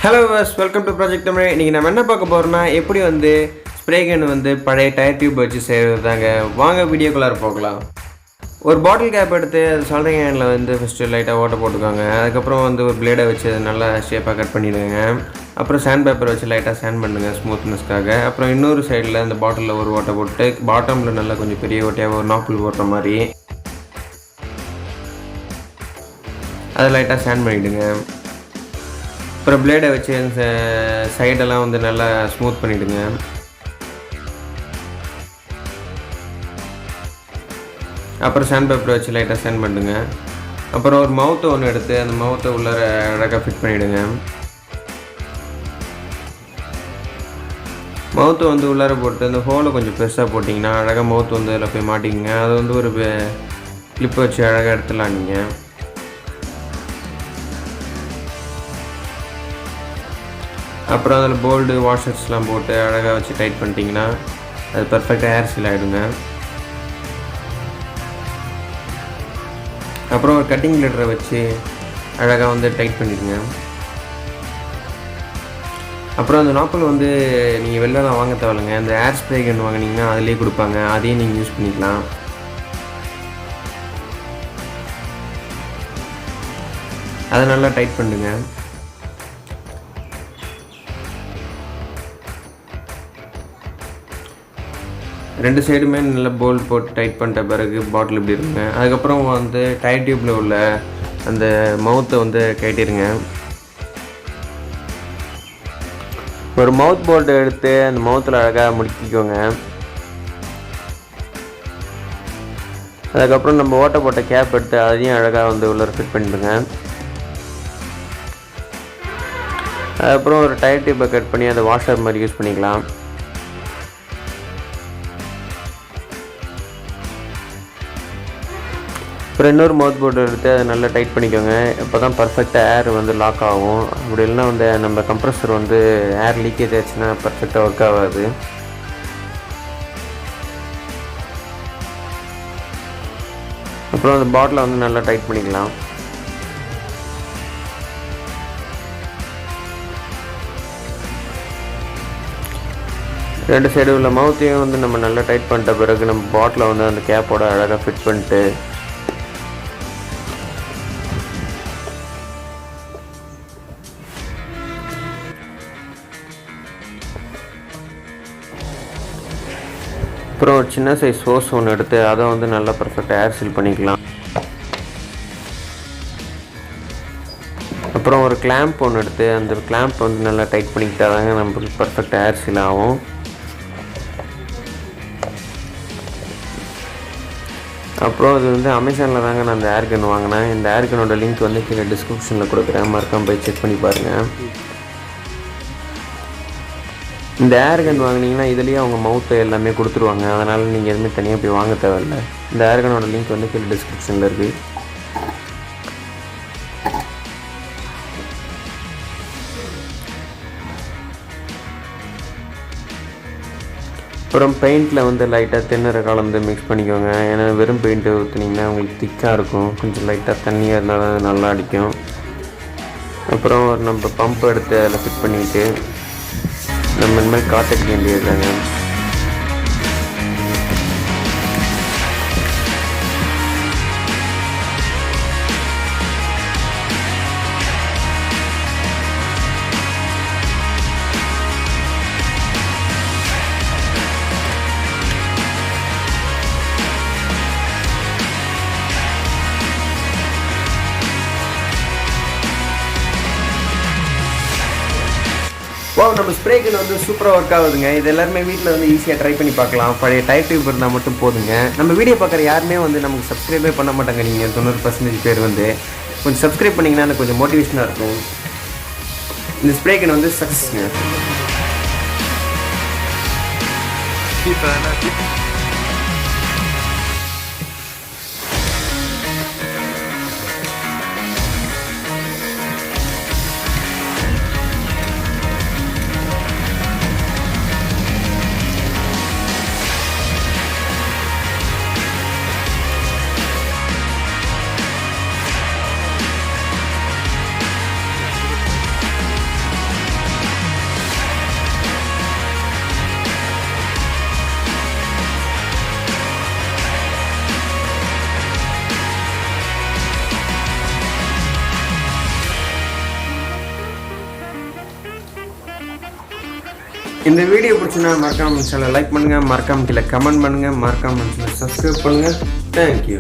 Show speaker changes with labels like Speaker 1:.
Speaker 1: Hello was welcome to project Tamil. இன்றைக்கி நம்ம என்ன பார்க்க போகிறோம்னா எப்படி ஸ்ப்ரே கன் பழைய டயர் டியூப் வச்சு செய்கிறது தாங்க. வாங்க வீடியோக்குள்ளார போகலாம். ஒரு பாட்டில் கேப் எடுத்து அது சால்ட்ரிங் ஹேண்டில் ஃபஸ்ட்டு லைட்டாக ஓட்ட போட்டுக்கோங்க. அதுக்கப்புறம் ஒரு பிளேடை வச்சு அது நல்லா ஷேப்பாக கட் பண்ணிவிடுங்க. அப்புறம் சாண்ட் பேப்பர் வச்சு லைட்டாக சாண்ட் பண்ணுங்கள் ஸ்மூத்னஸ்க்காக. அப்புறம் இன்னொரு சைடில் அந்த பாட்டிலில் ஒரு ஓட்டை போட்டு பாட்டமில் நல்லா கொஞ்சம் பெரிய ஓட்டையாக ஒரு நாப்பிள் போடுற மாதிரி அதை லைட்டாக சாண்ட் பண்ணிவிடுங்க. அப்புறம் பிளேடை வச்சு சைடெல்லாம் நல்லா ஸ்மூத் பண்ணிவிடுங்க. அப்புறம் சாண்ட் பேப்பரை வச்சு லைட்டாக சாண்ட் பண்ணுங்க. அப்புறம் ஒரு மவுத்தை ஒன்று எடுத்து அந்த மவுத்தை உள்ளார அழகாக ஃபிட் பண்ணிவிடுங்க. மவுத்தை உள்ளார போட்டு அந்த ஹோலை கொஞ்சம் பெருசாக போட்டிங்கன்னா அழகாக மவுத்து அதில் போய் மாட்டிக்கிங்க. அது ஒரு கிளிப்பை வச்சு அழகாக எடுத்துடலாம். நீங்கள் அப்புறம் அதில் போல்டு வாஷர்ஸ்லாம் போட்டு அழகாக வச்சு டைட் பண்ணிட்டீங்கன்னா அது பர்ஃபெக்டாக ஏர் சீல் ஆகிடுங்க. அப்புறம் ஒரு கட்டிங் லெட்டரை வச்சு அழகாக டைட் பண்ணிடுங்க. அப்புறம் அந்த நாப்பிள் நீங்கள் வெளிலலாம் வாங்க தேவையில்லைங்க. அந்த ஏர் ஸ்ப்ரே கன் வாங்கினீங்கன்னா அதிலே கொடுப்பாங்க, அதையும் நீங்கள் யூஸ் பண்ணிக்கலாம். அதை நல்லா டைட் பண்ணுங்க. ரெண்டு சைடுமே நல்லா போல்ட் போட்டு டைட் பண்ணிட்ட பிறகு பாட்டில் இப்படி இருக்குங்க. அதுக்கப்புறம் டயர் டியூப்பில் உள்ள அந்த மவுத்தை கட்டிடுங்க. ஒரு மவுத் போல்ட்டை எடுத்து அந்த மவுத்தில் அழகாக முடிக்கிக்கோங்க. அதுக்கப்புறம் நம்ம ஓட்டை போட்ட கேப் எடுத்து அதையும் அழகாக உள்ள ஃபிட் பண்ணிடுங்க. அதுக்கப்புறம் ஒரு டயர் டியூப்பை கட் பண்ணி அதை வாஷர் மாதிரி யூஸ் பண்ணிக்கலாம். அப்புறம் இன்னொரு மவுத் போர்டு எடுத்து அதை நல்லா டைட் பண்ணிக்கோங்க. இப்போ தான் பர்ஃபெக்டாக ஏர் லாக் ஆகும். அப்படி இல்லைன்னா நம்ம கம்ப்ரெஸர் ஏர் லீக்கேஜ் ஆச்சுன்னா பர்ஃபெக்டாக ஒர்க் ஆகாது. அப்புறம் அந்த பாட்டிலை நல்லா டைட் பண்ணிக்கலாம். ரெண்டு சைடு உள்ள மவுத்தையும் நம்ம நல்லா டைட் பண்ணிட்ட பிறகு நம்ம பாட்டிலை அந்த கேப்போட அழகாக ஃபிட் பண்ணிட்டு அப்புறம் ஒரு சின்ன சைஸ் ஹோஸ் ஒன்று எடுத்து அதை நல்லா பர்ஃபெக்டாக ஏர் சீல் பண்ணிக்கலாம். அப்புறம் ஒரு கிளாம்ப் ஒன்று எடுத்து அந்த கிளாம்ப் நல்லா டைட் பண்ணிக்கிட்டா தாங்க நம்மளுக்கு பர்ஃபெக்டாக ஏர் சீல் ஆகும். அப்புறம் இது அமேசானில் தாங்க நான் இந்த ஏர் கன் வாங்கினேன். இந்த ஏர் கன்னோட லிங்க் கீழே டிஸ்கிரிப்ஷனில் கொடுக்குறேன், மறக்காம போய் செக் பண்ணி பாருங்கள். இந்த ஏர் கன் வாங்கினீங்கன்னா இதுலேயே அவங்க மவுத்தை எல்லாமே கொடுத்துருவாங்க. அதனால் நீங்கள் எதுவுமே தனியாக போய் வாங்க தேவையில்லை. இந்த ஏர் கன்னோட லிங்க் கீழே டிஸ்கிரிப்ஷனில் இருக்குது. அப்புறம் பெயிண்டில் லைட்டாக தென்னிற கலந்து மிக்ஸ் பண்ணிக்கோங்க. ஏன்னா வெறும் பெயிண்ட்டு ஊற்றுனீங்கன்னா உங்களுக்கு திக்காக இருக்கும். கொஞ்சம் லைட்டாக தண்ணியாக இருந்தால் தான் நல்லா அடிக்கும். அப்புறம் நம்ம பம்ப் எடுத்து அதில் ஃபிட் பண்ணிவிட்டு நம்ம இந்த மாதிரி காற்றடிக்க வேண்டியதுதாங்க. நம்ம ஸ்ப்ரே கன் சூப்பராக ஒர்க் ஆகுதுங்க. இது எல்லாருமே வீட்டில் ஈஸியாக ட்ரை பண்ணி பார்க்கலாம். பழைய டயர் டியூப் இருந்தால் மட்டும் போதுங்க. நம்ம வீடியோ பார்க்குற யாருமே நமக்கு சப்ஸ்கிரைபே பண்ண மாட்டாங்க. நீங்கள் 90% பேர் கொஞ்சம் சப்ஸ்கிரைப் பண்ணிங்கன்னா எனக்கு கொஞ்சம் மோட்டிவேஷனாக இருக்கும். இந்த ஸ்ப்ரே கன் சக்ஸஸ்ங்க. இந்த வீடியோ பிடிச்சுன்னா மறக்காம சேனலை லைக் பண்ணுங்கள், மறக்காம கீழே கமெண்ட் பண்ணுங்கள், மறக்காம சேனலை சப்ஸ்கிரைப் பண்ணுங்கள். தேங்க்யூ.